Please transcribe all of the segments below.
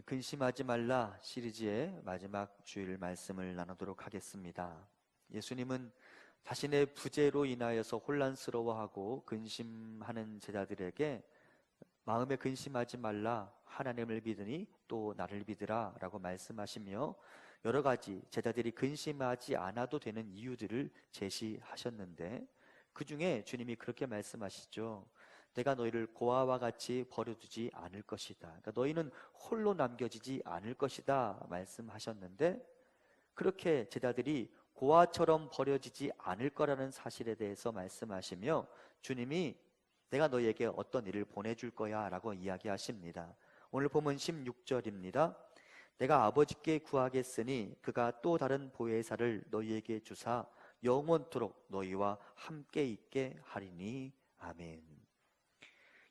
근심하지 말라 시리즈의 마지막 주일 말씀을 나누도록 하겠습니다. 예수님은 자신의 부재로 인하여서 혼란스러워하고 근심하는 제자들에게 마음에 근심하지 말라, 하나님을 믿으니 또 나를 믿으라 라고 말씀하시며 여러 가지 제자들이 근심하지 않아도 되는 이유들을 제시하셨는데, 그 중에 주님이 그렇게 말씀하시죠. 내가 너희를 고아와 같이 버려두지 않을 것이다. 그러니까 너희는 홀로 남겨지지 않을 것이다 말씀하셨는데, 그렇게 제자들이 고아처럼 버려지지 않을 거라는 사실에 대해서 말씀하시며 주님이 내가 너희에게 어떤 일을 보내줄 거야 라고 이야기하십니다. 오늘 본문 16절입니다. 내가 아버지께 구하겠으니 그가 또 다른 보혜사를 너희에게 주사 영원토록 너희와 함께 있게 하리니. 아멘.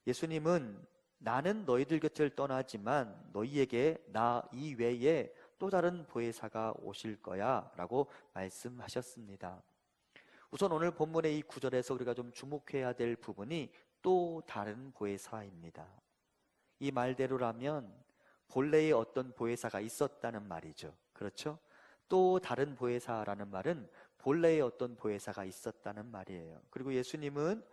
예수님은 나는 너희들 곁을 떠나지만 너희에게 나 이외에 또 다른 보혜사가 오실 거야 라고 말씀하셨습니다. 우선 오늘 본문의 이 구절에서 우리가 좀 주목해야 될 부분이 또 다른 보혜사입니다. 이 말대로라면 본래의 어떤 보혜사가 있었다는 말이죠. 그렇죠? 또 다른 보혜사라는 말은 본래의 어떤 보혜사가 있었다는 말이에요. 그리고 예수님은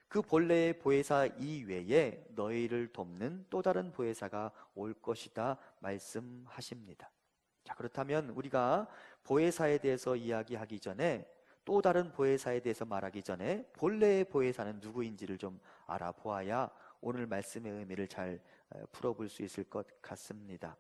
그 본래의 보혜사 이외에 너희를 돕는 또 다른 보혜사가 올 것이다 말씀하십니다. 자, 그렇다면 우리가 보혜사에 대해서 이야기하기 전에, 또 다른 보혜사에 대해서 말하기 전에 본래의 보혜사는 누구인지를 좀 알아보아야 오늘 말씀의 의미를 잘 풀어볼 수 있을 것 같습니다.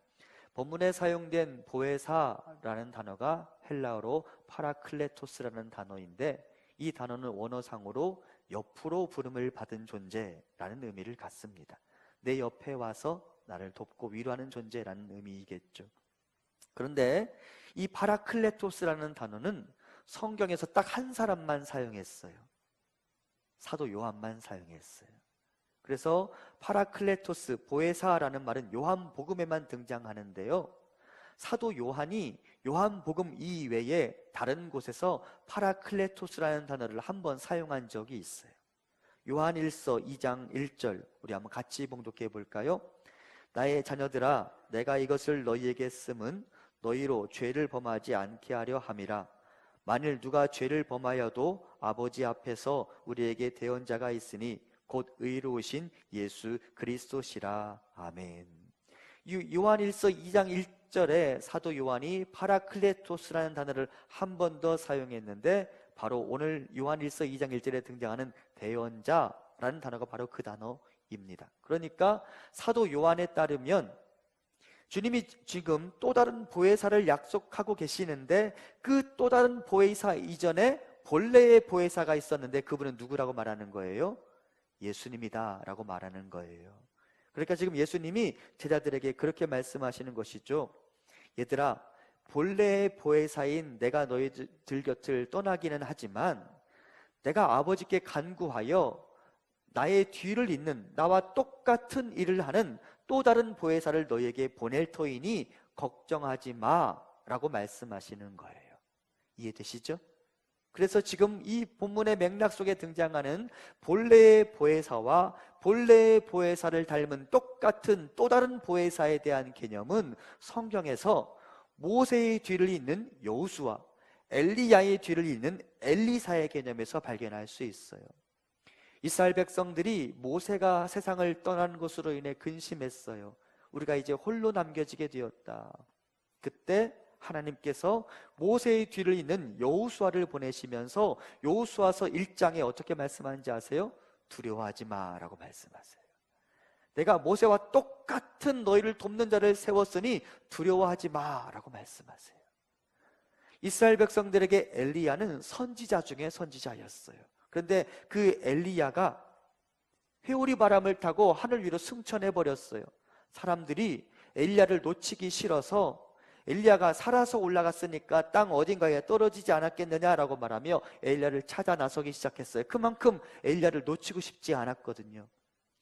본문에 사용된 보혜사라는 단어가 헬라어로 파라클레토스라는 단어인데, 이 단어는 원어상으로 옆으로 부름을 받은 존재라는 의미를 갖습니다. 내 옆에 와서 나를 돕고 위로하는 존재라는 의미이겠죠. 그런데 이 파라클레토스라는 단어는 성경에서 딱 한 사람만 사용했어요. 사도 요한만 사용했어요. 그래서 파라클레토스, 보혜사라는 말은 요한복음에만 등장하는데요, 사도 요한이 요한복음 이외에 다른 곳에서 파라클레토스라는 단어를 한번 사용한 적이 있어요. 요한일서 2장 1절 우리 한번 같이 봉독해 볼까요? 나의 자녀들아, 내가 이것을 너희에게 쓰면 너희로 죄를 범하지 않게 하려 함이라. 만일 누가 죄를 범하여도 아버지 앞에서 우리에게 대언자가 있으니 곧 의로우신 예수 그리스도시라. 아멘. 요한일서 2장 1절에 사도 요한이 파라클레토스라는 단어를 한 번 더 사용했는데, 바로 오늘 요한일서 2장 1절에 등장하는 대언자라는 단어가 바로 그 단어입니다. 그러니까 사도 요한에 따르면 주님이 지금 또 다른 보혜사를 약속하고 계시는데, 그 또 다른 보혜사 이전에 본래의 보혜사가 있었는데 그분은 누구라고 말하는 거예요? 예수님이다 라고 말하는 거예요. 그러니까 지금 예수님이 제자들에게 그렇게 말씀하시는 것이죠. 얘들아, 본래의 보혜사인 내가 너희들 곁을 떠나기는 하지만 내가 아버지께 간구하여 나의 뒤를 잇는, 나와 똑같은 일을 하는 또 다른 보혜사를 너희에게 보낼 터이니 걱정하지 마 라고 말씀하시는 거예요. 이해되시죠? 그래서 지금 이 본문의 맥락 속에 등장하는 본래의 보혜사와 본래의 보혜사를 닮은 똑같은 또 다른 보혜사에 대한 개념은 성경에서 모세의 뒤를 잇는 여호수아, 엘리야의 뒤를 잇는 엘리사의 개념에서 발견할 수 있어요. 이스라엘 백성들이 모세가 세상을 떠난 것으로 인해 근심했어요. 우리가 이제 홀로 남겨지게 되었다. 그때 하나님께서 모세의 뒤를 잇는 여호수아를 보내시면서 여호수아서 1장에 어떻게 말씀하는지 아세요? 두려워하지 마라고 말씀하세요. 내가 모세와 똑같은 너희를 돕는 자를 세웠으니 두려워하지 마라고 말씀하세요. 이스라엘 백성들에게 엘리야는 선지자 중에 선지자였어요. 그런데 그 엘리야가 회오리 바람을 타고 하늘 위로 승천해 버렸어요. 사람들이 엘리야를 놓치기 싫어서 엘리야가 살아서 올라갔으니까 땅 어딘가에 떨어지지 않았겠느냐라고 말하며 엘리야를 찾아 나서기 시작했어요. 그만큼 엘리야를 놓치고 싶지 않았거든요.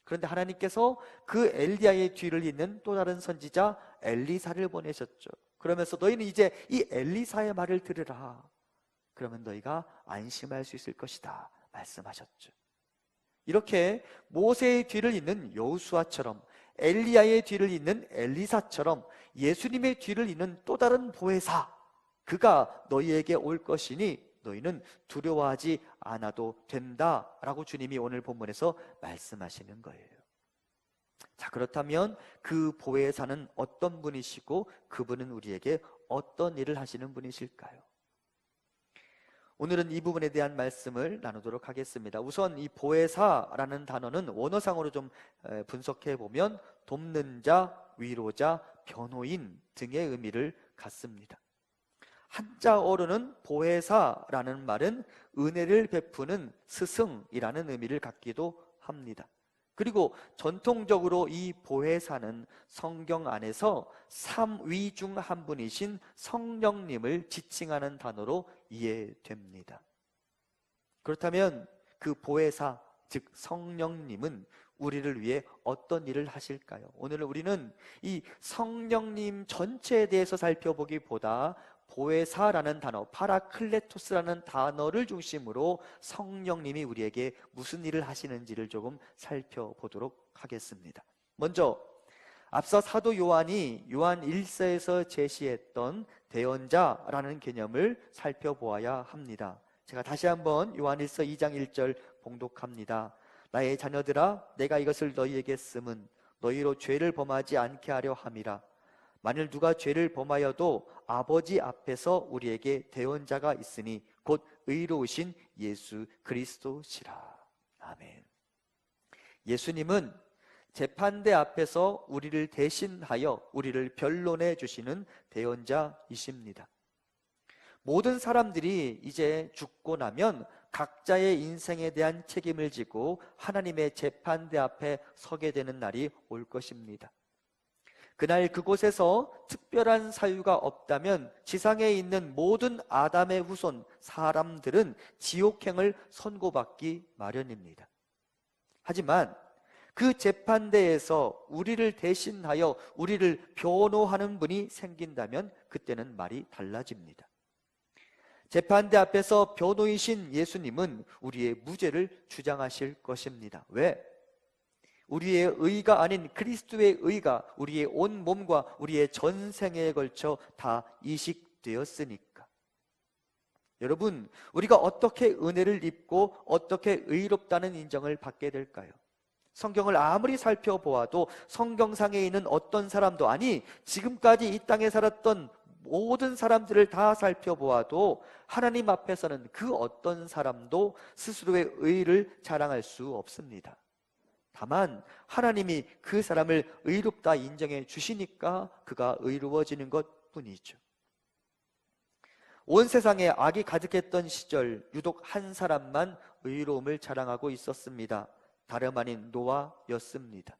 그런데 하나님께서 그 엘리야의 뒤를 잇는 또 다른 선지자 엘리사를 보내셨죠. 그러면서 너희는 이제 이 엘리사의 말을 들으라. 그러면 너희가 안심할 수 있을 것이다 말씀하셨죠. 이렇게 모세의 뒤를 잇는 여호수아처럼 엘리야의 뒤를 잇는 엘리사처럼 예수님의 뒤를 잇는 또 다른 보혜사, 그가 너희에게 올 것이니 너희는 두려워하지 않아도 된다라고 주님이 오늘 본문에서 말씀하시는 거예요. 자, 그렇다면 그 보혜사는 어떤 분이시고 그분은 우리에게 어떤 일을 하시는 분이실까요? 오늘은 이 부분에 대한 말씀을 나누도록 하겠습니다. 우선 이 보혜사라는 단어는 원어상으로 좀 분석해 보면 돕는 자, 위로자, 변호인 등의 의미를 갖습니다. 한자어로는 보혜사라는 말은 은혜를 베푸는 스승이라는 의미를 갖기도 합니다. 그리고 전통적으로 이 보혜사는 성경 안에서 삼위 중 한 분이신 성령님을 지칭하는 단어로 이해됩니다. 그렇다면 그 보혜사, 즉 성령님은 우리를 위해 어떤 일을 하실까요? 오늘 우리는 이 성령님 전체에 대해서 살펴보기보다 보혜사라는 단어, 파라클레토스라는 단어를 중심으로 성령님이 우리에게 무슨 일을 하시는지를 조금 살펴보도록 하겠습니다. 먼저 앞서 사도 요한이 요한 1서에서 제시했던 대언자라는 개념을 살펴보아야 합니다. 제가 다시 한번 요한 1서 2장 1절 봉독합니다. 나의 자녀들아, 내가 이것을 너희에게 쓰면 너희로 죄를 범하지 않게 하려 함이라. 만일 누가 죄를 범하여도 아버지 앞에서 우리에게 대언자가 있으니 곧 의로우신 예수 그리스도시라. 아멘. 예수님은 재판대 앞에서 우리를 대신하여 우리를 변론해 주시는 대언자이십니다. 모든 사람들이 이제 죽고 나면 각자의 인생에 대한 책임을 지고 하나님의 재판대 앞에 서게 되는 날이 올 것입니다. 그날 그곳에서 특별한 사유가 없다면 지상에 있는 모든 아담의 후손 사람들은 지옥행을 선고받기 마련입니다. 하지만 그 재판대에서 우리를 대신하여 우리를 변호하는 분이 생긴다면 그때는 말이 달라집니다. 재판대 앞에서 변호이신 예수님은 우리의 무죄를 주장하실 것입니다. 왜? 우리의 의가 아닌 그리스도의 의가 우리의 온 몸과 우리의 전생에 걸쳐 다 이식되었으니까. 여러분, 우리가 어떻게 은혜를 입고 어떻게 의롭다는 인정을 받게 될까요? 성경을 아무리 살펴보아도 성경상에 있는 어떤 사람도, 아니 지금까지 이 땅에 살았던 모든 사람들을 다 살펴보아도 하나님 앞에서는 그 어떤 사람도 스스로의 의를 자랑할 수 없습니다. 다만 하나님이 그 사람을 의롭다 인정해 주시니까 그가 의로워지는 것뿐이죠. 온 세상에 악이 가득했던 시절 유독 한 사람만 의로움을 자랑하고 있었습니다. 다름 아닌 노아였습니다.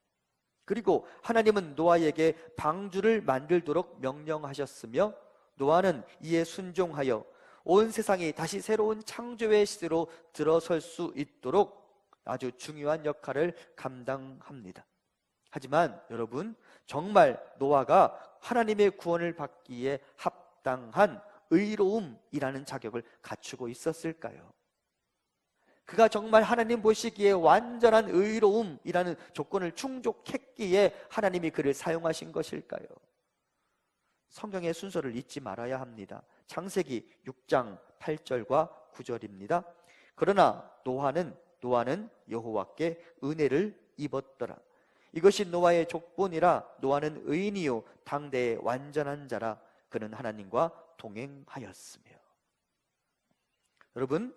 그리고 하나님은 노아에게 방주를 만들도록 명령하셨으며 노아는 이에 순종하여 온 세상이 다시 새로운 창조의 시대로 들어설 수 있도록 아주 중요한 역할을 감당합니다. 하지만 여러분, 정말 노아가 하나님의 구원을 받기에 합당한 의로움이라는 자격을 갖추고 있었을까요? 그가 정말 하나님 보시기에 완전한 의로움이라는 조건을 충족했기에 하나님이 그를 사용하신 것일까요? 성경의 순서를 잊지 말아야 합니다. 창세기 6장 8절과 9절입니다. 그러나 노아는 여호와께 은혜를 입었더라. 이것이 노아의 족본이라. 노아는 의인이요 당대의 완전한 자라. 그는 하나님과 동행하였으며. 여러분,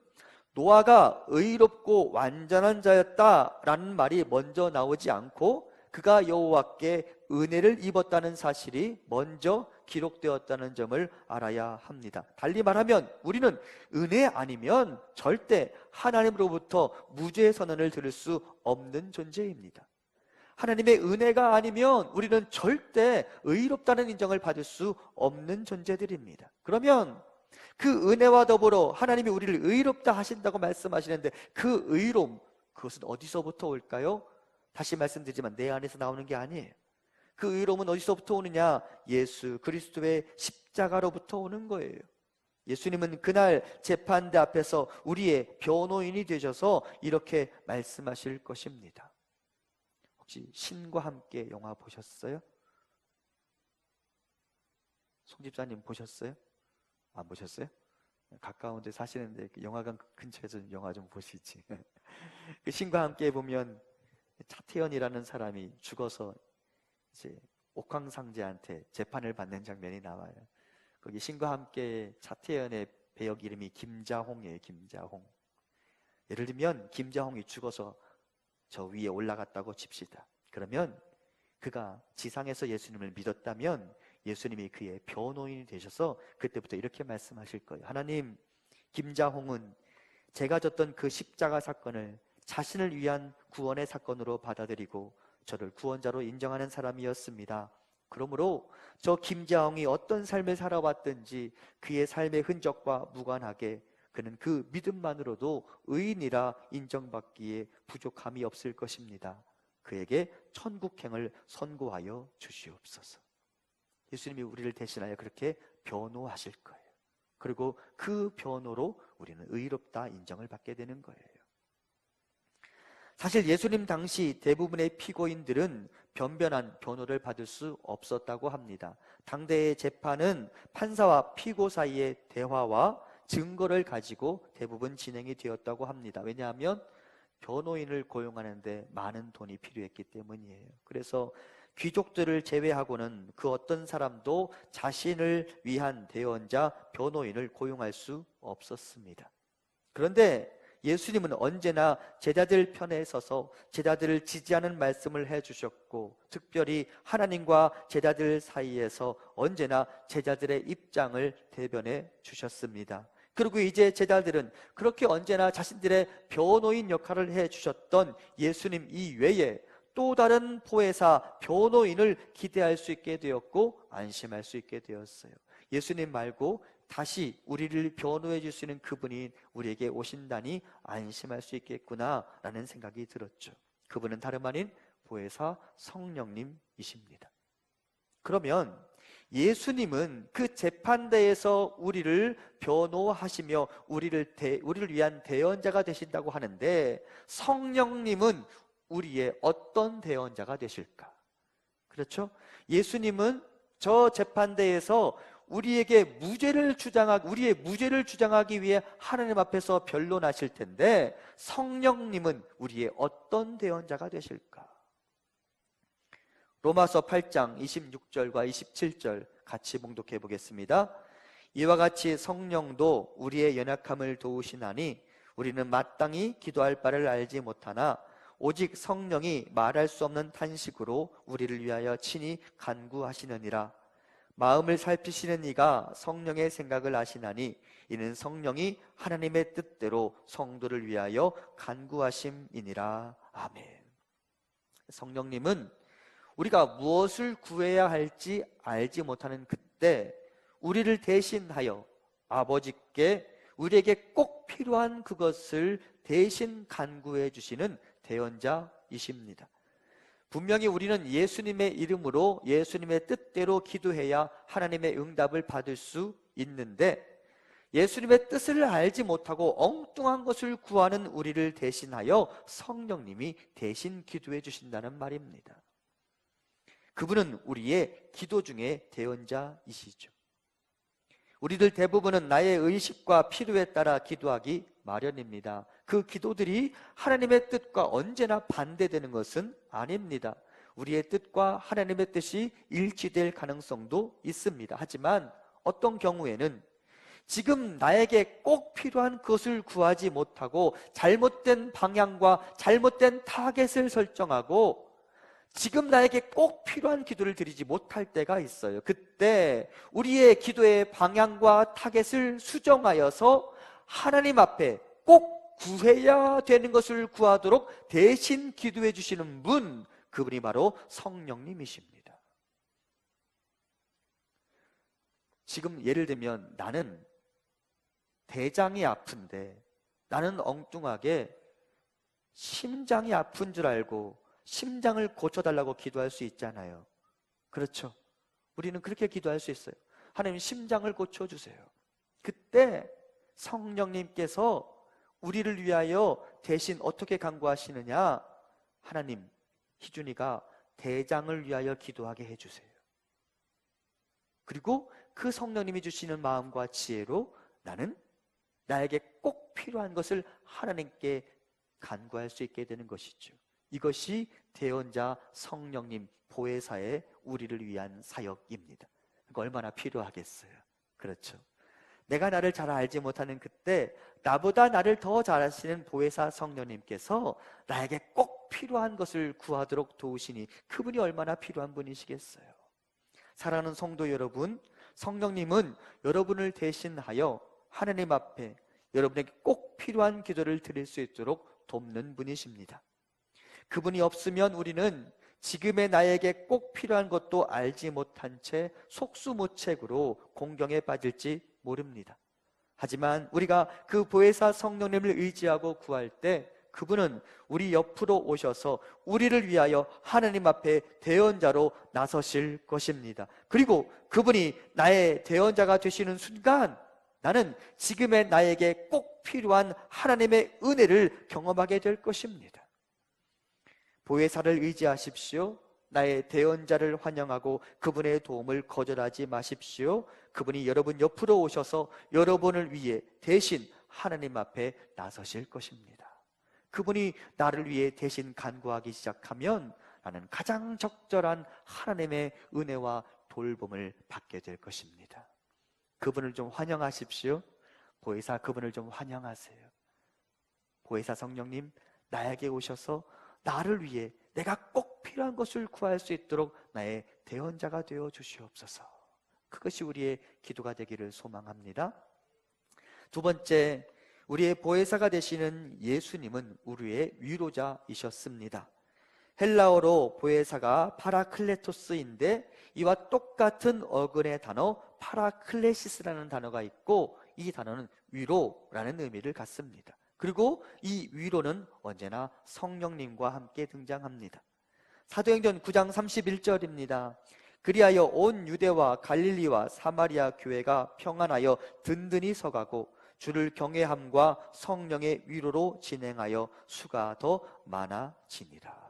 노아가 의롭고 완전한 자였다라는 말이 먼저 나오지 않고 그가 여호와께 은혜를 입었다는 사실이 먼저 기록되었다는 점을 알아야 합니다. 달리 말하면 우리는 은혜 아니면 절대 하나님으로부터 무죄 선언을 들을 수 없는 존재입니다. 하나님의 은혜가 아니면 우리는 절대 의롭다는 인정을 받을 수 없는 존재들입니다. 그러면 그 은혜와 더불어 하나님이 우리를 의롭다 하신다고 말씀하시는데 그 의로움, 그것은 어디서부터 올까요? 다시 말씀드리지만 내 안에서 나오는 게 아니에요. 그 의로움은 어디서부터 오느냐? 예수 그리스도의 십자가로부터 오는 거예요. 예수님은 그날 재판대 앞에서 우리의 변호인이 되셔서 이렇게 말씀하실 것입니다. 혹시 신과 함께 영화 보셨어요? 송 집사님 보셨어요? 안 보셨어요? 가까운 데 사시는데 영화관 근처에서 영화 좀 보시지. 그 신과 함께 보면 차태현이라는 사람이 죽어서 이제 옥황상제한테 재판을 받는 장면이 나와요. 거기 신과 함께 차태현의 배역 이름이 김자홍이에요. 김자홍. 예를 들면 김자홍이 죽어서 저 위에 올라갔다고 칩시다. 그러면 그가 지상에서 예수님을 믿었다면 예수님이 그의 변호인이 되셔서 그때부터 이렇게 말씀하실 거예요. 하나님, 김자홍은 제가 졌던 그 십자가 사건을 자신을 위한 구원의 사건으로 받아들이고 저를 구원자로 인정하는 사람이었습니다. 그러므로 저 김자홍이 어떤 삶을 살아왔든지 그의 삶의 흔적과 무관하게 그는 그 믿음만으로도 의인이라 인정받기에 부족함이 없을 것입니다. 그에게 천국행을 선고하여 주시옵소서. 예수님이 우리를 대신하여 그렇게 변호하실 거예요. 그리고 그 변호로 우리는 의롭다 인정을 받게 되는 거예요. 사실 예수님 당시 대부분의 피고인들은 변변한 변호를 받을 수 없었다고 합니다. 당대의 재판은 판사와 피고 사이의 대화와 증거를 가지고 대부분 진행이 되었다고 합니다. 왜냐하면 변호인을 고용하는데 많은 돈이 필요했기 때문이에요. 그래서 귀족들을 제외하고는 그 어떤 사람도 자신을 위한 대언자, 변호인을 고용할 수 없었습니다. 그런데 예수님은 언제나 제자들 편에 서서 제자들을 지지하는 말씀을 해주셨고, 특별히 하나님과 제자들 사이에서 언제나 제자들의 입장을 대변해 주셨습니다. 그리고 이제 제자들은 그렇게 언제나 자신들의 변호인 역할을 해주셨던 예수님 이외에 또 다른 보혜사, 변호인을 기대할 수 있게 되었고 안심할 수 있게 되었어요. 예수님 말고 다시 우리를 변호해 줄 수 있는 그분이 우리에게 오신다니 안심할 수 있겠구나라는 생각이 들었죠. 그분은 다름 아닌 보혜사 성령님이십니다. 그러면 예수님은 그 재판대에서 우리를 변호하시며 우리를 위한 대언자가 되신다고 하는데, 성령님은 우리의 어떤 대언자가 되실까? 그렇죠? 예수님은 저 재판대에서 우리의 무죄를 주장하기 위해 하나님 앞에서 변론하실 텐데, 성령님은 우리의 어떤 대언자가 되실까? 로마서 8장 26절과 27절 같이 봉독해 보겠습니다. 이와 같이 성령도 우리의 연약함을 도우시나니 우리는 마땅히 기도할 바를 알지 못하나 오직 성령이 말할 수 없는 탄식으로 우리를 위하여 친히 간구하시느니라. 마음을 살피시는 이가 성령의 생각을 아시나니 이는 성령이 하나님의 뜻대로 성도를 위하여 간구하심이니라. 아멘. 성령님은 우리가 무엇을 구해야 할지 알지 못하는 그때 우리를 대신하여 아버지께 우리에게 꼭 필요한 그것을 대신 간구해 주시는 대언자이십니다. 분명히 우리는 예수님의 이름으로 예수님의 뜻대로 기도해야 하나님의 응답을 받을 수 있는데, 예수님의 뜻을 알지 못하고 엉뚱한 것을 구하는 우리를 대신하여 성령님이 대신 기도해 주신다는 말입니다. 그분은 우리의 기도 중에 대언자이시죠. 우리들 대부분은 나의 의식과 필요에 따라 기도하기 마련입니다. 그 기도들이 하나님의 뜻과 언제나 반대되는 것은 아닙니다. 우리의 뜻과 하나님의 뜻이 일치될 가능성도 있습니다. 하지만 어떤 경우에는 지금 나에게 꼭 필요한 것을 구하지 못하고 잘못된 방향과 잘못된 타겟을 설정하고 지금 나에게 꼭 필요한 기도를 드리지 못할 때가 있어요. 그때 우리의 기도의 방향과 타겟을 수정하여서 하나님 앞에 꼭 구해야 되는 것을 구하도록 대신 기도해 주시는 분, 그분이 바로 성령님이십니다. 지금 예를 들면 나는 대장이 아픈데 나는 엉뚱하게 심장이 아픈 줄 알고 심장을 고쳐달라고 기도할 수 있잖아요. 그렇죠? 우리는 그렇게 기도할 수 있어요. 하나님, 심장을 고쳐주세요. 그때 성령님께서 우리를 위하여 대신 어떻게 간구하시느냐? 하나님, 희준이가 대장을 위하여 기도하게 해주세요. 그리고 그 성령님이 주시는 마음과 지혜로 나는 나에게 꼭 필요한 것을 하나님께 간구할 수 있게 되는 것이죠. 이것이 대언자 성령님 보혜사의 우리를 위한 사역입니다. 그러니까 얼마나 필요하겠어요. 그렇죠. 내가 나를 잘 알지 못하는 그때 나보다 나를 더 잘 아시는 보혜사 성령님께서 나에게 꼭 필요한 것을 구하도록 도우시니 그분이 얼마나 필요한 분이시겠어요. 사랑하는 성도 여러분, 성령님은 여러분을 대신하여 하나님 앞에 여러분에게 꼭 필요한 기도를 드릴 수 있도록 돕는 분이십니다. 그분이 없으면 우리는 지금의 나에게 꼭 필요한 것도 알지 못한 채 속수무책으로 공경에 빠질지 모릅니다. 하지만 우리가 그 보혜사 성령님을 의지하고 구할 때 그분은 우리 옆으로 오셔서 우리를 위하여 하나님 앞에 대언자로 나서실 것입니다. 그리고 그분이 나의 대언자가 되시는 순간 나는 지금의 나에게 꼭 필요한 하나님의 은혜를 경험하게 될 것입니다. 보혜사를 의지하십시오. 나의 대언자를 환영하고 그분의 도움을 거절하지 마십시오. 그분이 여러분 옆으로 오셔서 여러분을 위해 대신 하나님 앞에 나서실 것입니다. 그분이 나를 위해 대신 간구하기 시작하면 나는 가장 적절한 하나님의 은혜와 돌봄을 받게 될 것입니다. 그분을 좀 환영하십시오. 보혜사 그분을 좀 환영하세요. 보혜사 성령님, 나에게 오셔서 나를 위해 내가 꼭 필요한 것을 구할 수 있도록 나의 대언자가 되어 주시옵소서. 그것이 우리의 기도가 되기를 소망합니다. 두 번째, 우리의 보혜사가 되시는 예수님은 우리의 위로자이셨습니다. 헬라어로 보혜사가 파라클레토스인데 이와 똑같은 어근의 단어 파라클레시스라는 단어가 있고 이 단어는 위로라는 의미를 갖습니다. 그리고 이 위로는 언제나 성령님과 함께 등장합니다. 사도행전 9장 31절입니다. 그리하여 온 유대와 갈릴리와 사마리아 교회가 평안하여 든든히 서가고 주를 경외함과 성령의 위로로 진행하여 수가 더 많아지니라.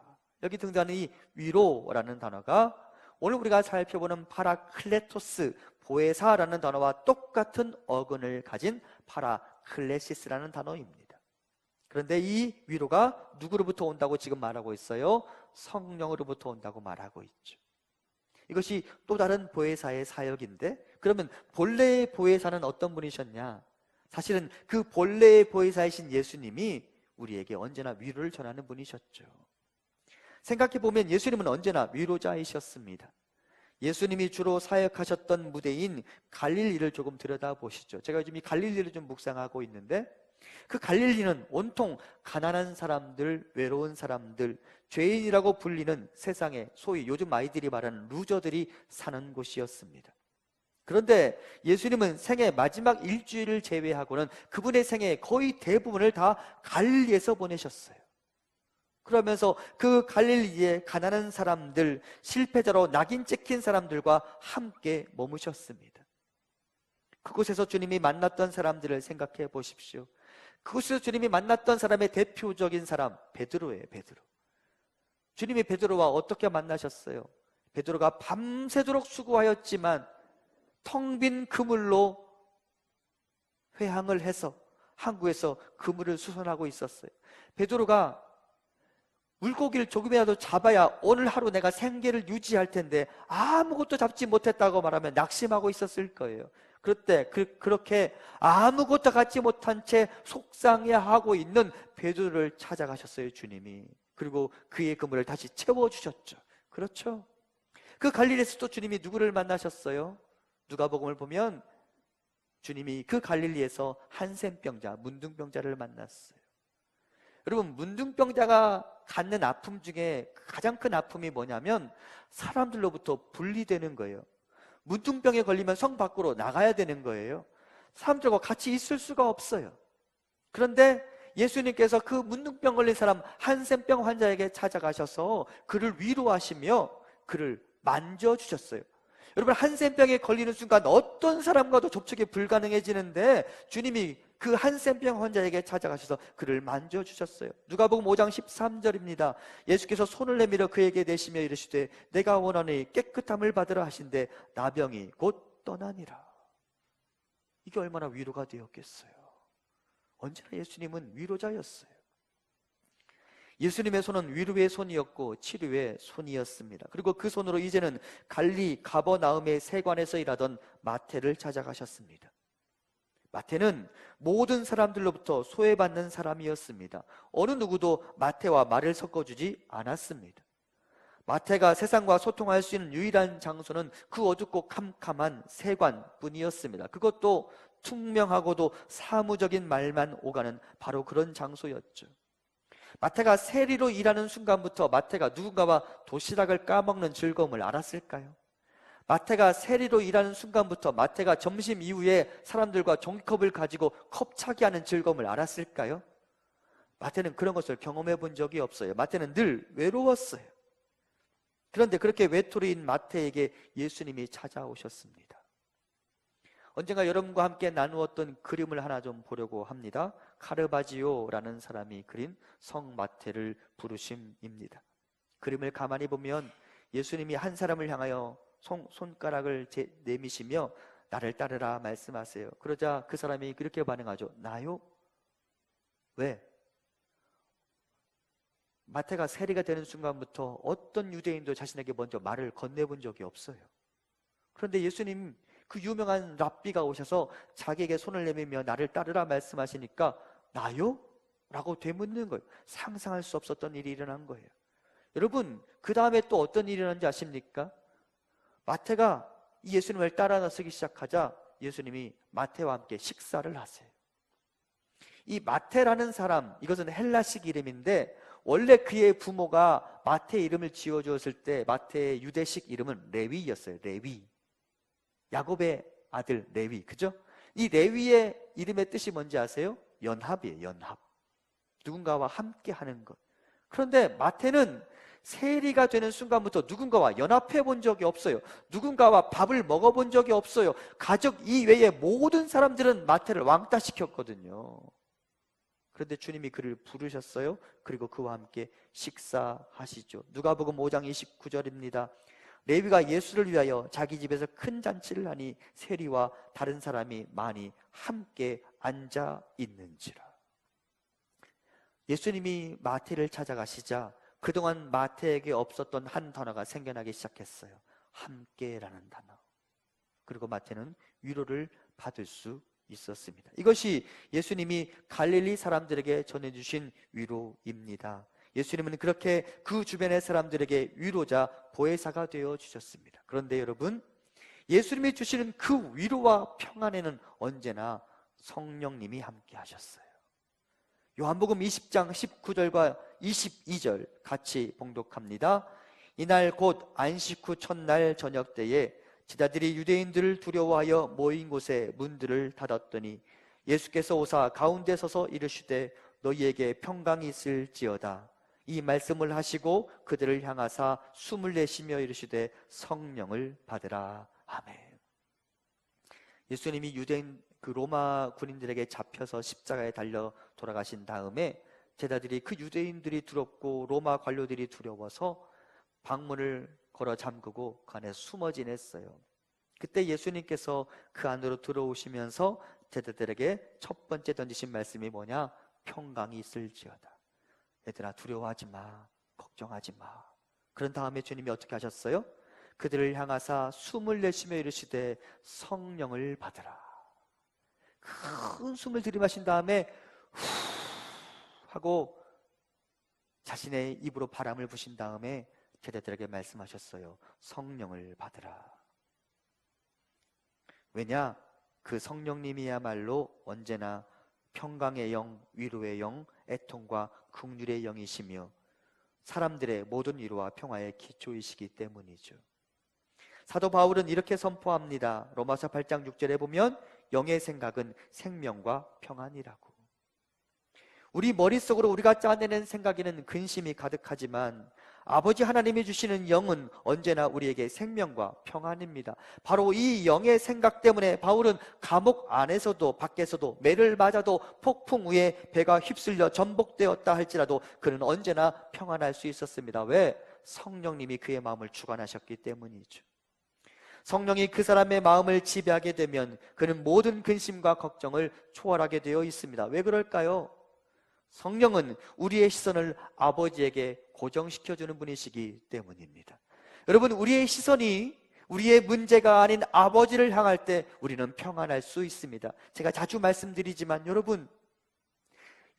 여기 등장하는 이 위로라는 단어가 오늘 우리가 살펴보는 파라클레토스, 보혜사라는 단어와 똑같은 어근을 가진 파라클레시스라는 단어입니다. 그런데 이 위로가 누구로부터 온다고 지금 말하고 있어요? 성령으로부터 온다고 말하고 있죠. 이것이 또 다른 보혜사의 사역인데, 그러면 본래의 보혜사는 어떤 분이셨냐? 사실은 그 본래의 보혜사이신 예수님이 우리에게 언제나 위로를 전하는 분이셨죠. 생각해보면 예수님은 언제나 위로자이셨습니다. 예수님이 주로 사역하셨던 무대인 갈릴리를 조금 들여다보시죠. 제가 요즘 이 갈릴리를 좀 묵상하고 있는데 그 갈릴리는 온통 가난한 사람들, 외로운 사람들, 죄인이라고 불리는 세상에 소위 요즘 아이들이 말하는 루저들이 사는 곳이었습니다. 그런데 예수님은 생애 마지막 일주일을 제외하고는 그분의 생애 거의 대부분을 다 갈릴리에서 보내셨어요. 그러면서 그 갈릴리의 가난한 사람들, 실패자로 낙인 찍힌 사람들과 함께 머무셨습니다. 그곳에서 주님이 만났던 사람들을 생각해 보십시오. 그곳에서 주님이 만났던 사람의 대표적인 사람 베드로예요. 베드로. 주님이 베드로와 어떻게 만나셨어요? 베드로가 밤새도록 수고하였지만 텅 빈 그물로 회항을 해서 항구에서 그물을 수선하고 있었어요. 베드로가 물고기를 조금이라도 잡아야 오늘 하루 내가 생계를 유지할 텐데 아무것도 잡지 못했다고 말하면 낙심하고 있었을 거예요. 그때 그렇게 아무것도 갖지 못한 채 속상해하고 있는 베드로를 찾아가셨어요, 주님이. 그리고 그의 그물을 다시 채워주셨죠. 그렇죠? 그 갈릴리에서 또 주님이 누구를 만나셨어요? 누가복음을 보면 주님이 그 갈릴리에서 한센병자, 문둥병자를 만났어요. 여러분, 문둥병자가 갖는 아픔 중에 가장 큰 아픔이 뭐냐면 사람들로부터 분리되는 거예요. 문둥병에 걸리면 성 밖으로 나가야 되는 거예요. 사람들과 같이 있을 수가 없어요. 그런데 예수님께서 그 문둥병 걸린 사람 한센병 환자에게 찾아가셔서 그를 위로하시며 그를 만져주셨어요. 여러분, 한센병에 걸리는 순간 어떤 사람과도 접촉이 불가능해지는데 주님이 그 한센병 환자에게 찾아가셔서 그를 만져주셨어요. 누가복음 5장 13절입니다. 예수께서 손을 내밀어 그에게 대시며 이르시되 내가 원하니 깨끗함을 받으라 하신대 나병이 곧 떠나니라. 이게 얼마나 위로가 되었겠어요. 언제나 예수님은 위로자였어요. 예수님의 손은 위로의 손이었고 치료의 손이었습니다. 그리고 그 손으로 이제는 갈리 가버나움의 세관에서 일하던 마태를 찾아가셨습니다. 마태는 모든 사람들로부터 소외받는 사람이었습니다. 어느 누구도 마태와 말을 섞어주지 않았습니다. 마태가 세상과 소통할 수 있는 유일한 장소는 그 어둡고 캄캄한 세관뿐이었습니다. 그것도 투명하고도 사무적인 말만 오가는 바로 그런 장소였죠. 마태가 세리로 일하는 순간부터 마태가 누군가와 도시락을 까먹는 즐거움을 알았을까요? 마태가 세리로 일하는 순간부터 마태가 점심 이후에 사람들과 종이컵을 가지고 컵차기하는 즐거움을 알았을까요? 마태는 그런 것을 경험해 본 적이 없어요. 마태는 늘 외로웠어요. 그런데 그렇게 외톨이인 마태에게 예수님이 찾아오셨습니다. 언젠가 여러분과 함께 나누었던 그림을 하나 좀 보려고 합니다. 카르바지오라는 사람이 그린 성 마태를 부르심입니다. 그림을 가만히 보면 예수님이 한 사람을 향하여 손가락을 내미시며 나를 따르라 말씀하세요. 그러자 그 사람이 그렇게 반응하죠. 나요? 왜? 마태가 세리가 되는 순간부터 어떤 유대인도 자신에게 먼저 말을 건네본 적이 없어요. 그런데 예수님 그 유명한 랍비가 오셔서 자기에게 손을 내밀며 나를 따르라 말씀하시니까 나요? 라고 되묻는 거예요. 상상할 수 없었던 일이 일어난 거예요. 여러분, 그 다음에 또 어떤 일이 일어난지 아십니까? 마태가 이 예수님을 따라 나서기 시작하자 예수님이 마태와 함께 식사를 하세요. 이 마태라는 사람, 이것은 헬라식 이름인데 원래 그의 부모가 마태 이름을 지어주었을 때 마태의 유대식 이름은 레위였어요. 레위. 야곱의 아들 레위, 그죠? 이 레위의 이름의 뜻이 뭔지 아세요? 연합이에요. 연합. 누군가와 함께 하는 것. 그런데 마태는 세리가 되는 순간부터 누군가와 연합해 본 적이 없어요. 누군가와 밥을 먹어본 적이 없어요. 가족 이외의 모든 사람들은 마태를 왕따시켰거든요. 그런데 주님이 그를 부르셨어요. 그리고 그와 함께 식사하시죠. 누가복음 5장 29절입니다. 레위가 예수를 위하여 자기 집에서 큰 잔치를 하니 세리와 다른 사람이 많이 함께 앉아 있는지라. 예수님이 마태를 찾아가시자 그동안 마태에게 없었던 한 단어가 생겨나기 시작했어요. 함께라는 단어. 그리고 마태는 위로를 받을 수 있었습니다. 이것이 예수님이 갈릴리 사람들에게 전해주신 위로입니다. 예수님은 그렇게 그 주변의 사람들에게 위로자, 보혜사가 되어 주셨습니다. 그런데 여러분, 예수님이 주시는 그 위로와 평안에는 언제나 성령님이 함께 하셨어요. 요한복음 20장 19절과 22절 같이 봉독합니다. 이날 곧 안식 후 첫날 저녁 때에 제자들이 유대인들을 두려워하여 모인 곳에 문들을 닫았더니 예수께서 오사 가운데 서서 이르시되 너희에게 평강이 있을지어다. 이 말씀을 하시고 그들을 향하사 숨을 내쉬며 이르시되 성령을 받으라. 아멘. 예수님이 유대인 로마 군인들에게 잡혀서 십자가에 달려 돌아가신 다음에 제자들이 그 유대인들이 두렵고 로마 관료들이 두려워서 방문을 걸어 잠그고 그 안에 숨어 지냈어요. 그때 예수님께서 그 안으로 들어오시면서 제자들에게 첫 번째 던지신 말씀이 뭐냐? 평강이 있을지어다. 얘들아, 두려워하지 마, 걱정하지 마. 그런 다음에 주님이 어떻게 하셨어요? 그들을 향하사 숨을 내쉬며 이르시되 성령을 받으라. 큰 숨을 들이마신 다음에 후 하고 자신의 입으로 바람을 부신 다음에 제자들에게 말씀하셨어요. 성령을 받으라. 왜냐? 그 성령님이야말로 언제나 평강의 영, 위로의 영, 애통과 긍휼의 영이시며 사람들의 모든 위로와 평화의 기초이시기 때문이죠. 사도 바울은 이렇게 선포합니다. 로마서 8장 6절에 보면 영의 생각은 생명과 평안이라고. 우리 머릿속으로 우리가 짜내는 생각에는 근심이 가득하지만 아버지 하나님이 주시는 영은 언제나 우리에게 생명과 평안입니다. 바로 이 영의 생각 때문에 바울은 감옥 안에서도 밖에서도 매를 맞아도 폭풍 위에 배가 휩쓸려 전복되었다 할지라도 그는 언제나 평안할 수 있었습니다. 왜? 성령님이 그의 마음을 주관하셨기 때문이죠. 성령이 그 사람의 마음을 지배하게 되면 그는 모든 근심과 걱정을 초월하게 되어 있습니다. 왜 그럴까요? 성령은 우리의 시선을 아버지에게 고정시켜주는 분이시기 때문입니다. 여러분, 우리의 시선이 우리의 문제가 아닌 아버지를 향할 때 우리는 평안할 수 있습니다. 제가 자주 말씀드리지만 여러분,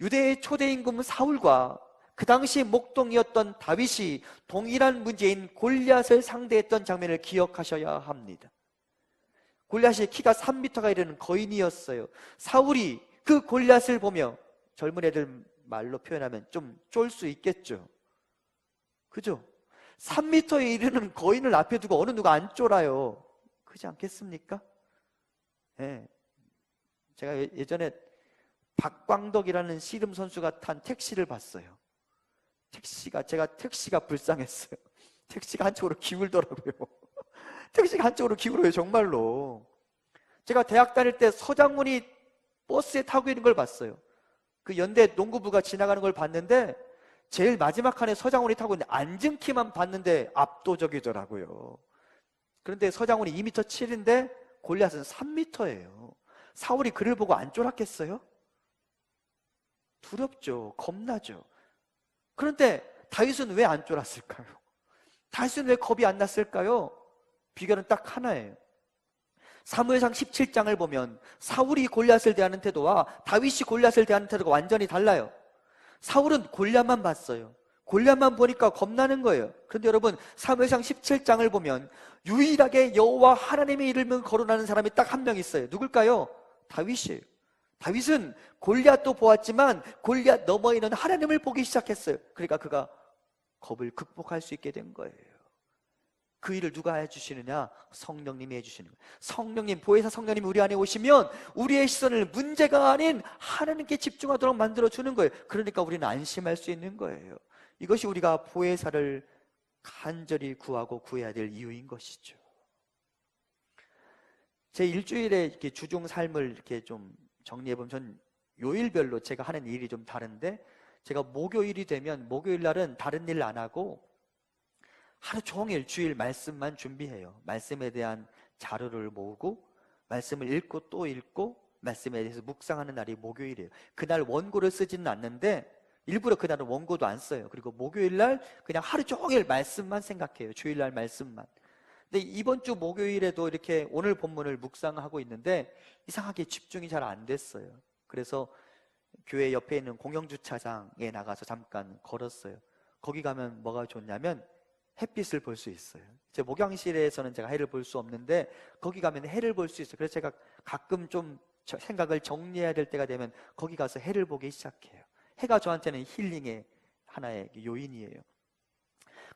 유대의 초대 임금 사울과 그 당시 목동이었던 다윗이 동일한 문제인 골리앗을 상대했던 장면을 기억하셔야 합니다. 골리앗이 키가 3m가 이르는 거인이었어요. 사울이 그 골리앗을 보며, 젊은 애들 말로 표현하면 좀 쫄 수 있겠죠. 그죠? 3m에 이르는 거인을 앞에 두고 어느 누가 안 쫄아요. 그렇지 않겠습니까? 네. 제가 예전에 박광덕이라는 씨름 선수가 탄 택시를 봤어요. 제가 택시가 불쌍했어요. 택시가 한쪽으로 기울더라고요. 택시가 한쪽으로 기울어요, 정말로. 제가 대학 다닐 때 서장훈이 버스에 타고 있는 걸 봤어요. 그 연대 농구부가 지나가는 걸 봤는데 제일 마지막 칸에 서장훈이 타고 있는데 앉은 키만 봤는데 압도적이더라고요. 그런데 서장훈이 2m7인데 골리앗은 3m예요. 사울이 그를 보고 안 쫄았겠어요? 두렵죠. 겁나죠. 그런데 다윗은 왜 안 쫄았을까요? 다윗은 왜 겁이 안 났을까요? 비결은 딱 하나예요. 사무엘상 17장을 보면 사울이 골리앗을 대하는 태도와 다윗이 골리앗을 대하는 태도가 완전히 달라요. 사울은 골리앗만 봤어요. 골리앗만 보니까 겁나는 거예요. 그런데 여러분, 사무엘상 17장을 보면 유일하게 여호와 하나님의 이름을 거론하는 사람이 딱 한 명 있어요. 누굴까요? 다윗이에요. 다윗은 골리앗도 보았지만 골리앗 너머에 있는 하나님을 보기 시작했어요. 그러니까 그가 겁을 극복할 수 있게 된 거예요. 그 일을 누가 해주시느냐? 성령님이 해주시는 거예요. 성령님, 보혜사 성령님이 우리 안에 오시면 우리의 시선을 문제가 아닌 하나님께 집중하도록 만들어주는 거예요. 그러니까 우리는 안심할 수 있는 거예요. 이것이 우리가 보혜사를 간절히 구하고 구해야 될 이유인 것이죠. 제 일주일에 이렇게 주중 삶을 이렇게 좀 정리해보면 전 요일별로 제가 하는 일이 좀 다른데, 제가 목요일이 되면 목요일 날은 다른 일 안 하고 하루 종일 주일 말씀만 준비해요. 말씀에 대한 자료를 모으고 말씀을 읽고 또 읽고 말씀에 대해서 묵상하는 날이 목요일이에요. 그날 원고를 쓰지는 않는데 일부러 그날은 원고도 안 써요. 그리고 목요일 날 그냥 하루 종일 말씀만 생각해요. 주일날 말씀만. 근데 이번 주 목요일에도 이렇게 오늘 본문을 묵상하고 있는데 이상하게 집중이 잘 안 됐어요. 그래서 교회 옆에 있는 공영주차장에 나가서 잠깐 걸었어요. 거기 가면 뭐가 좋냐면 햇빛을 볼 수 있어요. 제 목양실에서는 제가 해를 볼 수 없는데 거기 가면 해를 볼 수 있어요. 그래서 제가 가끔 좀 생각을 정리해야 될 때가 되면 거기 가서 해를 보기 시작해요. 해가 저한테는 힐링의 하나의 요인이에요.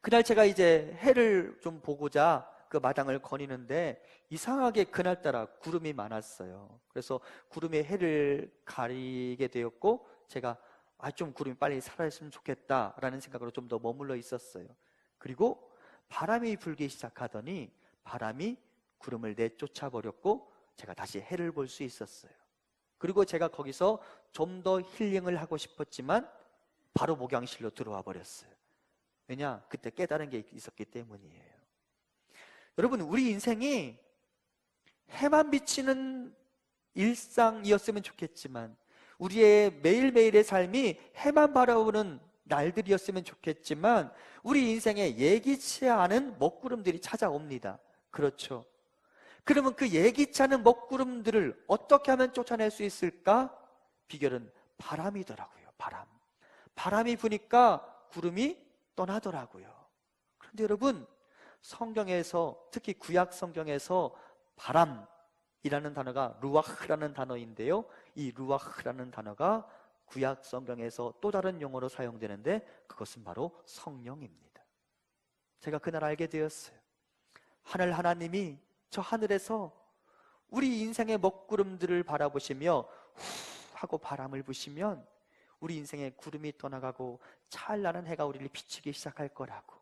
그날 제가 이제 해를 좀 보고자 그 마당을 거니는데 이상하게 그날따라 구름이 많았어요. 그래서 구름이 해를 가리게 되었고 제가 좀 구름이 빨리 사라졌으면 좋겠다라는 생각으로 좀 더 머물러 있었어요. 그리고 바람이 불기 시작하더니 바람이 구름을 내쫓아 버렸고 제가 다시 해를 볼 수 있었어요. 그리고 제가 거기서 좀 더 힐링을 하고 싶었지만 바로 목양실로 들어와 버렸어요. 왜냐? 그때 깨달은 게 있었기 때문이에요. 여러분, 우리 인생이 해만 비치는 일상이었으면 좋겠지만 우리의 매일매일의 삶이 해만 바라보는 날들이었으면 좋겠지만 우리 인생에 예기치 않은 먹구름들이 찾아옵니다. 그렇죠? 그러면 그 예기치 않은 먹구름들을 어떻게 하면 쫓아낼 수 있을까? 비결은 바람이더라고요. 바람이 부니까 구름이 떠나더라고요. 그런데 여러분, 성경에서 특히 구약 성경에서 바람이라는 단어가 루아흐라는 단어인데요, 이 루아흐라는 단어가 구약 성경에서 또 다른 용어로 사용되는데 그것은 바로 성령입니다. 제가 그날 알게 되었어요. 하늘 하나님이 저 하늘에서 우리 인생의 먹구름들을 바라보시며 후 하고 바람을 부시면 우리 인생의 구름이 떠나가고 찬란한 해가 우리를 비추기 시작할 거라고.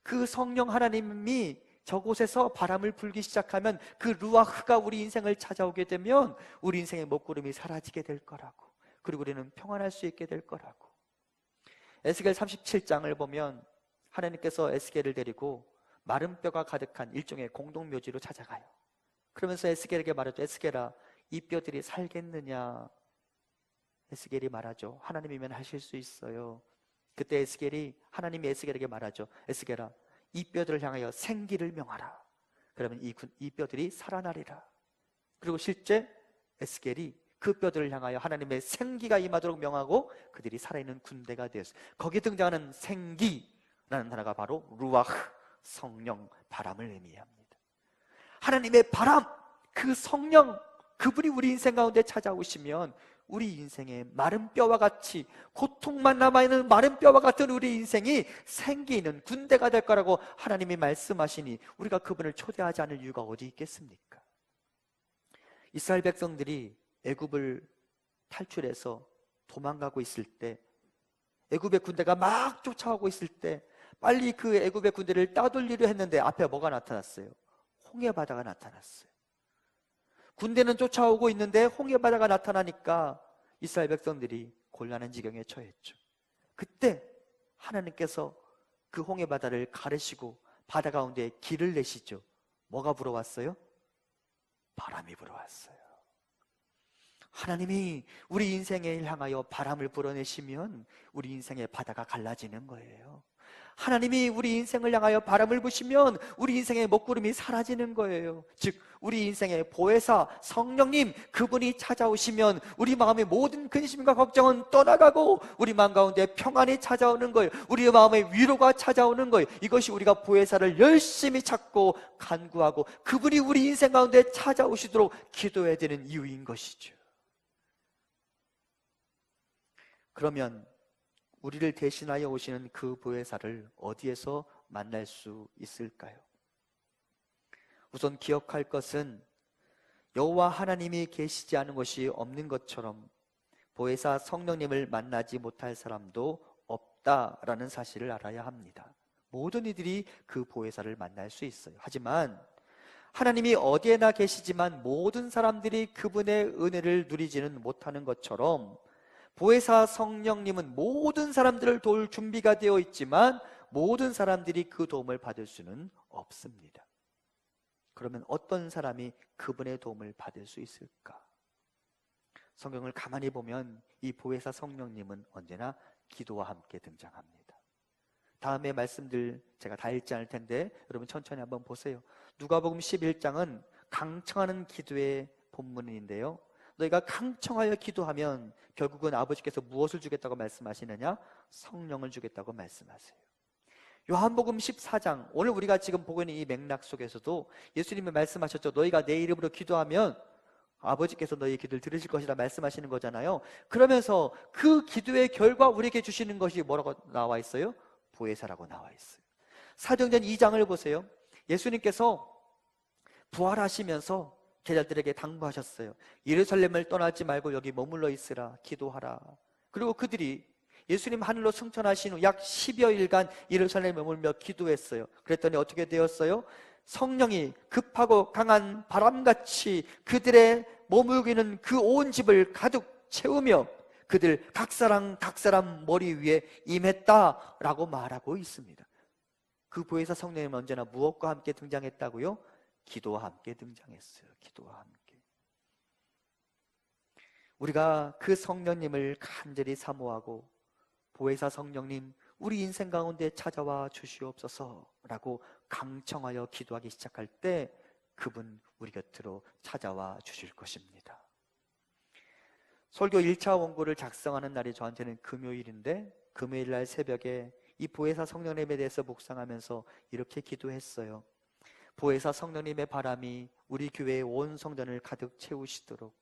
그 성령 하나님이 저곳에서 바람을 불기 시작하면 그 루아흐가 우리 인생을 찾아오게 되면 우리 인생의 먹구름이 사라지게 될 거라고, 그리고 우리는 평안할 수 있게 될 거라고. 에스겔 37장을 보면 하나님께서 에스겔을 데리고 마른 뼈가 가득한 일종의 공동묘지로 찾아가요. 그러면서 에스겔에게 말하죠. 에스겔아, 이 뼈들이 살겠느냐? 에스겔이 말하죠. 하나님이면 하실 수 있어요. 그때 하나님이 에스겔에게 말하죠. 에스겔아, 이 뼈들을 향하여 생기를 명하라. 그러면 이 뼈들이 살아나리라. 그리고 실제 에스겔이 그 뼈들을 향하여 하나님의 생기가 임하도록 명하고 그들이 살아있는 군대가 되었어요. 거기에 등장하는 생기라는 단어가 바로 루아흐, 성령, 바람을 의미합니다. 하나님의 바람, 그 성령, 그분이 우리 인생 가운데 찾아오시면 우리 인생의 마른 뼈와 같이, 고통만 남아있는 마른 뼈와 같은 우리 인생이 생기 있는 군대가 될 거라고 하나님이 말씀하시니 우리가 그분을 초대하지 않을 이유가 어디 있겠습니까? 이스라엘 백성들이 애굽을 탈출해서 도망가고 있을 때, 애굽의 군대가 막 쫓아오고 있을 때 빨리 그 애굽의 군대를 따돌리려 했는데 앞에 뭐가 나타났어요? 홍해바다가 나타났어요. 군대는 쫓아오고 있는데 홍해바다가 나타나니까 이스라엘 백성들이 곤란한 지경에 처했죠. 그때 하나님께서 그 홍해바다를 가르시고 바다 가운데 길을 내시죠. 뭐가 불어왔어요? 바람이 불어왔어요. 하나님이 우리 인생에 향하여 바람을 불어내시면 우리 인생의 바다가 갈라지는 거예요. 하나님이 우리 인생을 향하여 바람을 부시면 우리 인생의 먹구름이 사라지는 거예요. 즉 우리 인생의 보혜사 성령님, 그분이 찾아오시면 우리 마음의 모든 근심과 걱정은 떠나가고 우리 마음 가운데 평안이 찾아오는 거예요. 우리 마음의 위로가 찾아오는 거예요. 이것이 우리가 보혜사를 열심히 찾고 간구하고 그분이 우리 인생 가운데 찾아오시도록 기도해야 되는 이유인 것이죠. 그러면 우리를 대신하여 오시는 그 보혜사를 어디에서 만날 수 있을까요? 우선 기억할 것은 여호와 하나님이 계시지 않은 것이 없는 것처럼 보혜사 성령님을 만나지 못할 사람도 없다라는 사실을 알아야 합니다. 모든 이들이 그 보혜사를 만날 수 있어요. 하지만 하나님이 어디에나 계시지만 모든 사람들이 그분의 은혜를 누리지는 못하는 것처럼 보혜사 성령님은 모든 사람들을 도울 준비가 되어 있지만 모든 사람들이 그 도움을 받을 수는 없습니다. 그러면 어떤 사람이 그분의 도움을 받을 수 있을까? 성경을 가만히 보면 이 보혜사 성령님은 언제나 기도와 함께 등장합니다. 다음에 말씀들 제가 다 읽지 않을 텐데 여러분 천천히 한번 보세요. 누가복음 11장은 강청하는 기도의 본문인데요, 너희가 강청하여 기도하면 결국은 아버지께서 무엇을 주겠다고 말씀하시느냐? 성령을 주겠다고 말씀하세요. 요한복음 14장, 오늘 우리가 지금 보고 있는 이 맥락 속에서도 예수님이 말씀하셨죠. 너희가 내 이름으로 기도하면 아버지께서 너희의 기도를 들으실 것이라 말씀하시는 거잖아요. 그러면서 그 기도의 결과 우리에게 주시는 것이 뭐라고 나와 있어요? 보혜사라고 나와 있어요. 사도행전 2장을 보세요. 예수님께서 부활하시면서 제자들에게 당부하셨어요. 예루살렘을 떠나지 말고 여기 머물러 있으라, 기도하라. 그리고 그들이 예수님 하늘로 승천하신 후 약 10여일간 예루살렘에 머물며 기도했어요. 그랬더니 어떻게 되었어요? 성령이 급하고 강한 바람같이 그들의 머물기는 그 온 집을 가득 채우며 그들 각 사람 머리 위에 임했다라고 말하고 있습니다. 그 보혜사 성령님은 언제나 무엇과 함께 등장했다고요? 기도와 함께 등장했어요. 기도와 함께. 우리가 그 성령님을 간절히 사모하고 보혜사 성령님 우리 인생 가운데 찾아와 주시옵소서라고 강청하여 기도하기 시작할 때 그분 우리 곁으로 찾아와 주실 것입니다. 설교 1차 원고를 작성하는 날이 저한테는 금요일인데 금요일 날 새벽에 이 보혜사 성령님에 대해서 묵상하면서 이렇게 기도했어요. 보혜사 성령님의 바람이 우리 교회의 온 성전을 가득 채우시도록,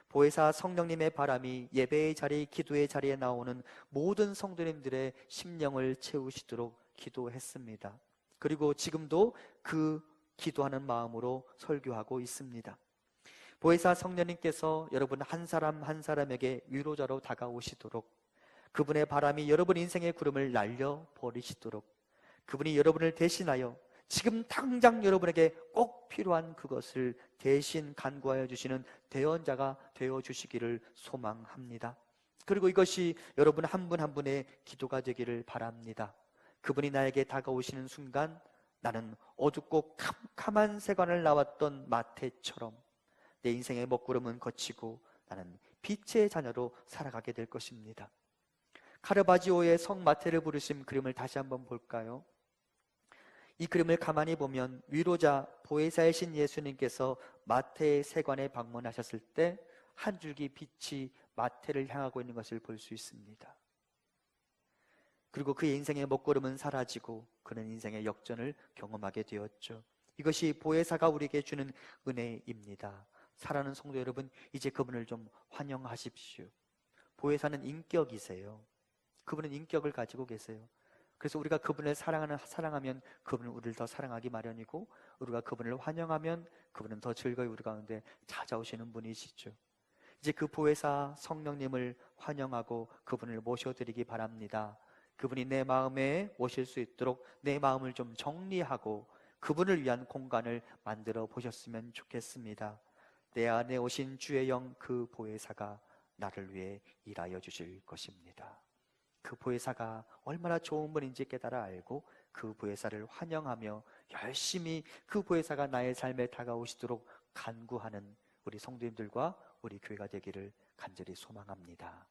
보혜사 성령님의 바람이 예배의 자리, 기도의 자리에 나오는 모든 성도님들의 심령을 채우시도록 기도했습니다. 그리고 지금도 그 기도하는 마음으로 설교하고 있습니다. 보혜사 성령님께서 여러분 한 사람 한 사람에게 위로자로 다가오시도록, 그분의 바람이 여러분 인생의 구름을 날려버리시도록, 그분이 여러분을 대신하여 지금 당장 여러분에게 꼭 필요한 그것을 대신 간구하여 주시는 대언자가 되어 주시기를 소망합니다. 그리고 이것이 여러분 한 분 한 분의 기도가 되기를 바랍니다. 그분이 나에게 다가오시는 순간 나는 어둡고 캄캄한 세관을 나왔던 마태처럼 내 인생의 먹구름은 거치고 나는 빛의 자녀로 살아가게 될 것입니다. 카르바지오의 성 마태를 부르신 그림을 다시 한번 볼까요? 이 그림을 가만히 보면 위로자 보혜사이신 예수님께서 마태의 세관에 방문하셨을 때 한 줄기 빛이 마태를 향하고 있는 것을 볼 수 있습니다. 그리고 그의 인생의 먹구름은 사라지고 그는 인생의 역전을 경험하게 되었죠. 이것이 보혜사가 우리에게 주는 은혜입니다. 사랑하는 성도 여러분, 이제 그분을 좀 환영하십시오. 보혜사는 인격이세요. 그분은 인격을 가지고 계세요. 그래서 우리가 그분을 사랑하면 그분은 우리를 더 사랑하기 마련이고, 우리가 그분을 환영하면 그분은 더 즐거이 우리 가운데 찾아오시는 분이시죠. 이제 그 보혜사 성령님을 환영하고 그분을 모셔드리기 바랍니다. 그분이 내 마음에 오실 수 있도록 내 마음을 좀 정리하고 그분을 위한 공간을 만들어 보셨으면 좋겠습니다. 내 안에 오신 주의 영, 그 보혜사가 나를 위해 일하여 주실 것입니다. 그 보혜사가 얼마나 좋은 분인지 깨달아 알고 그 보혜사를 환영하며 열심히 그 보혜사가 나의 삶에 다가오시도록 간구하는 우리 성도님들과 우리 교회가 되기를 간절히 소망합니다.